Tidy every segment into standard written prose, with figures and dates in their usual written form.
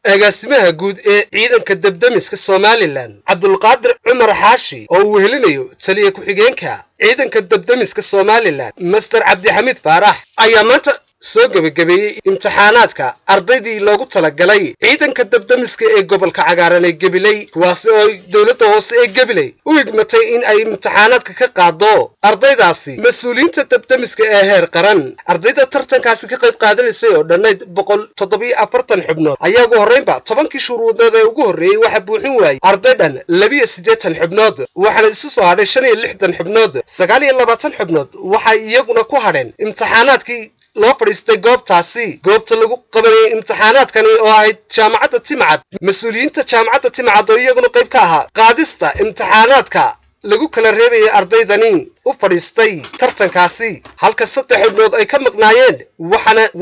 agaasimaha guud ee ciidanka dabdamiska Somaliland Cabdulqaadir Cumar Xaashi oo uu helinayo taliye ku-xigeenka ciidanka dabdamiska Somaliland Master Cabdixamiid Faarax ayaa maanta soo gabagabeeyay imtixaanaadka ardaydii loogu talagalay ciidanka dabdamiska ee gobolka cagaaran ee Gabiley kuwaas oo dawladda hoose ee Gabiley u igmatay in ay imtixaanaadka ka qaado ardaydaasi mas'uuliyiinta dabdamiska ee heer qaran ardayda tartankaasi ka qayb qaadanaysay oo dhannayd 147 xubnood ayaa ugu horreynba 10kii shuruudood ee ugu horreeyay waxa buuxin waayay ardaydan 82 xubnood waxaana isu soo hadhay 65 xubnood 29 xubnood waxa iyaguna ku hadheen imtixaanaadkii loo fadhiistay goobta lagu qabanayay imtixaanaadkani oo ahayd jaamacadda Timcad mas'uuliyiinta jaamacadda Timcad oo iyaguna qayb ka ahaa qaadista imtixaanaadka lagu kala reebay ardaydani u fadhiistay tartankaasi halka 3 xubnood ay ka maqnaayeen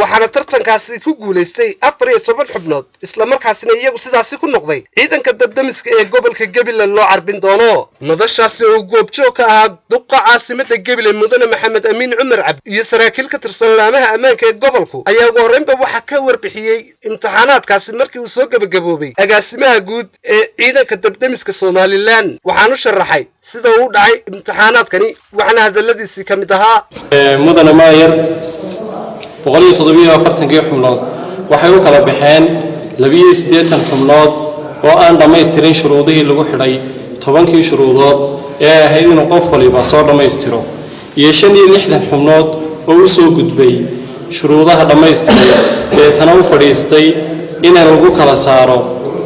waxaana tartankaasi ku guuleystay 14 xubnood isla markaasina iyagu sidaasi ku noqday ciidanka dabdamiska ee gobolka Gabiley loo carbin doono madashaasi oo goobjoog ka ah duqa caasimadda Gabiley Mudane Maxamed Amiin Cumar Cabdi iyo saraakiil ka tirsan laamaha ammaanka ee gobolku ayaa ugu horreynba waxa ka warbixiyay imtixaanaadkaasi markii uu soo gabagaboobay agaasimaha guud ee ciidanka dabdamiska Somaliland waxaanu sharaxay sida uu dhacay imtixaanaadkani waxana hadaladiisii kamid ahaa mudane maayar 147 xubnood waxay u kala baxeen 82 xubnood oo aan dhammaystirin shuruudihii lagu xidhay 10kii shuruudood ee ahayd in qof waliba soo dhammaystiro iyo 65 xubnood oo u soo gudbay shuruudaha dhammaystiray ee tan u fadhiistay in lagu kala saaro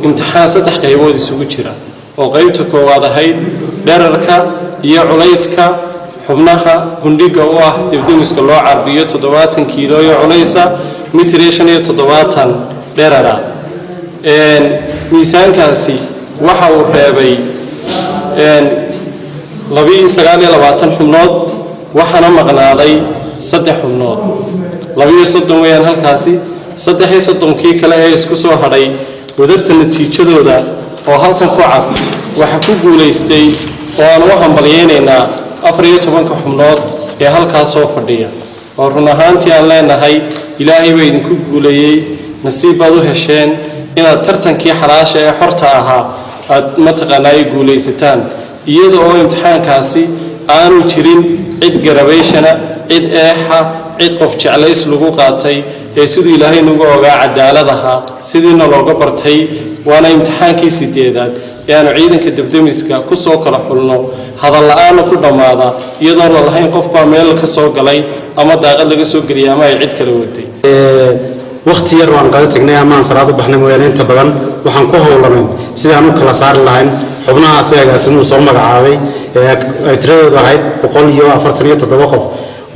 imtixaan 3 qaybood isugu jira oo qaybta koowaad ahayd dherarka iyo culayska xubnaha gundhiga u ah dabdamiska loo carbiyo 70 kiilo iyo culaysa mitir 75 dherara miisaankaasi waxa uu reebay 29 xubnood waxaana maqnaaday 3 xubnood 32 weeyaan halkaasi 33kii kale ee isku soo hadhay wadarta natiijadooda oo halkan ku cad waxa ku guuleystay oo aan u hambalyeynaa 14 xubnood ee halkaas soo fadhiya oo run ahaantii aan leenahay ilaahay baa idinku guuleeyay nasiib baad u hesheen inaad tartankii xalaasha ee xorta ahaa aad mataqaanay guuleysataan iyadoo oo imtixaankaasi aanu jirin cid garabayshana cid eexa cid qof jeclays lagu qaatay ee sidoo ilaahay nagu ogaa cadaaladaha sidiina looga bartay waana imtixaankii 8aad ee aanu ciidanka dabdamiska ku soo kala xulno hadal la'aan ku dhamaada iyadoo la lahayn qof baa meel ka soo galay ama daaqad laga soo galiyay ama ay cid kale watay waqti yar waan qada tagnay ama aan salaad u baxnay mooyaan inta badan waxaan ku howlanay sidaan u kala saari lahayn xubnahaas agaasimuhu soo magacaabay ee tiradoodu ahayd 147 qof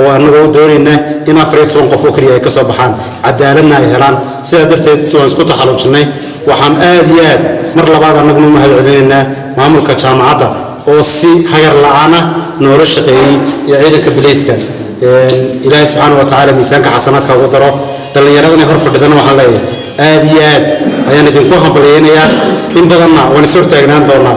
oo anagu doonayna in 14 qof oo kaliya ay ka soo baxaan cadaaladna ay helaan sidaa darteed si waan isku taxalluujinay waxaan aad iyo aad mar labaad anagu u mahadcelinaynaa maamulka jaamacadda oo si hagar la'aan noola shaqeeyay iyo ciidanka bileyska ilaahay subxaanahu wa ta'aala miisaanka xasanaadka ugu daro dhallinyaradana hor fadhidana waxaan leeyahay aad iyo aad ayaan idinku hambalyeynaya in badanna waan is hortaagnaan doonaa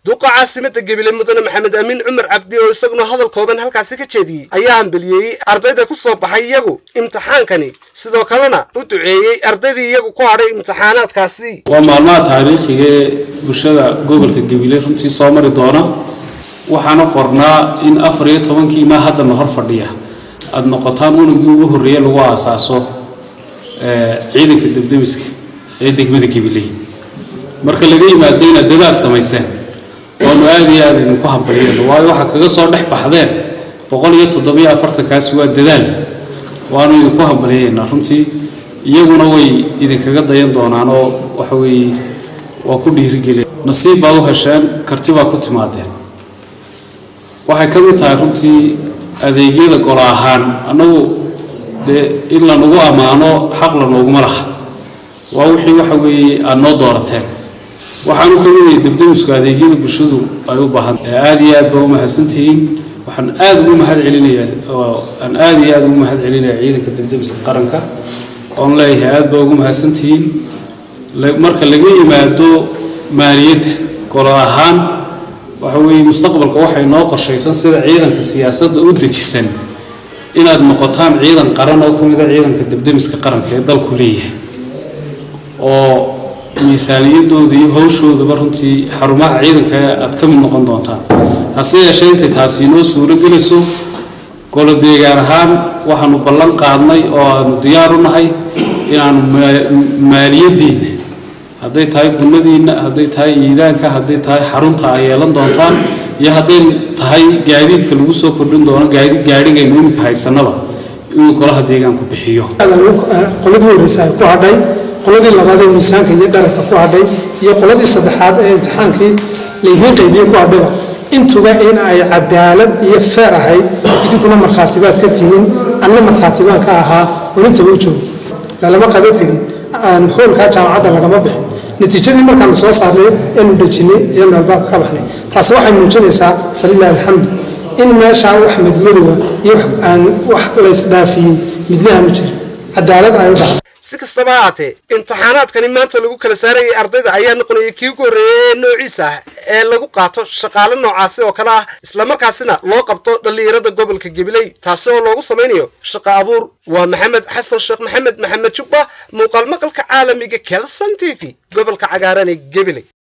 duqa caasimadda Gabiley Mudane Maxamed Amiin Cumar Cabdi oo isaguna hadal kooban halkaas ka jeediyay ayaa hambaliyay ardayda ku soo baxay iyagu imtixaankani sidoo kalena u duceeyay ardaydii iyagu ku hadhay imtixaanaadkaasi waa maalmaha taariikhiga ee bulshada gobolka Gabiley runtii soo mari doona waxaana qornaa in 14kii ma hadda hor fadhiya aad noqotaan unugii ugu horreeyay lagu aasaaso ciidanka dabdamiska ee degmada Gabiley marka laga yimaado in dadaal sameeyeen oo aad iyo aad idinku hambalyeeyay waayo waxa kaga soo dhex baxdeen 147 kaas waa dadaal waanu idinku hambalyeeyay runtii iyaguna way idinkaga dayan doonaan oo waxa weey waa ku dhiirigelin nasiib baa u hesheen karti baa ku timaadeen waxay ka mid tahay runtii adeegyada gol ahaan anagu in la nagu amaano xaq la nooguma laha waa wixii waxa weey aan noo doorateen waxaanu ka mid yahay dabdamisku adeegyada bulshadu ay u baahan aad iyo aad baa u mahadsantihiin waxaan aad ugu mahadcelinayaa ciidanka dabdamiska qaranka oo leeyahay aad baa ugu mahadsantihiin marka laga yimaado maaliyadda gol ahaan waxa weey mustaqbalka waxay noo qorshaysan sida ciidanka siyaasadda u dejisan inaad noqotaan ciidan qaran oo kamid ah ciidanka dabdamiska qaranka ee dalku leeyahay oo miisaaniyadooda iyo hawshoodaba runtii xarumaha ciidanka aad ka mid noqon doontaan hase yeeshee intay taasi inoo suuro gelayso golo deegaan ahaan waxaanu ballan qaadnay oo aanu diyaar u nahay inaanu maaliyadiina hadday tahay gunadiina hadday tahay iidaanka hadday tahay xarunta ay yeelan doontaan iyo hadday tahay gaadiidka lagu soo kordhin doono gaadhigaynu iminka haysanaba inuu golaha deegaanku bixiyo qoladii horeysa ay ku hadhay qoladii labaad ee miisaanka iyo dharka ku hadhay iyo qoladii saddexaad ee imtixaankii laydiin qaybiyey ku hadhayba intuba in ay cadaalad iyo feer ahayd idinkuna markhaatibaad ka tihiin anna markhaatibaan ka ahaa orintaba u joogo lalama qaba tegin hoolkaa jaamacadda lagama bixin natiijadii markaanu soo saarnay eenu dhejinay iyanu albaabka ka baxnay taasi waxay muujinaysaa falilahi alxamdu in meeshaa wax midmadowa iyo wax laysdhaafiyey midna aanu jirin cadaalad ay u dhacday si kastaba ha ahaatee imtixaanaadkani maanta lagu kala saarayay ardayda ayaa noqonaya kii ugu horreeyay ee noociisa ah ee lagu qaato shaqaale noocaasi oo kale ah islamarkaasina loo qabto dhallinyarada gobolka gabiley taasi oo loogu samaynayo shaqo abuur waa maxamed xasan sheekh maxamed jubba muuqaal maqalka caalamiga kelson TV gobolka cagaaran ee gabiley.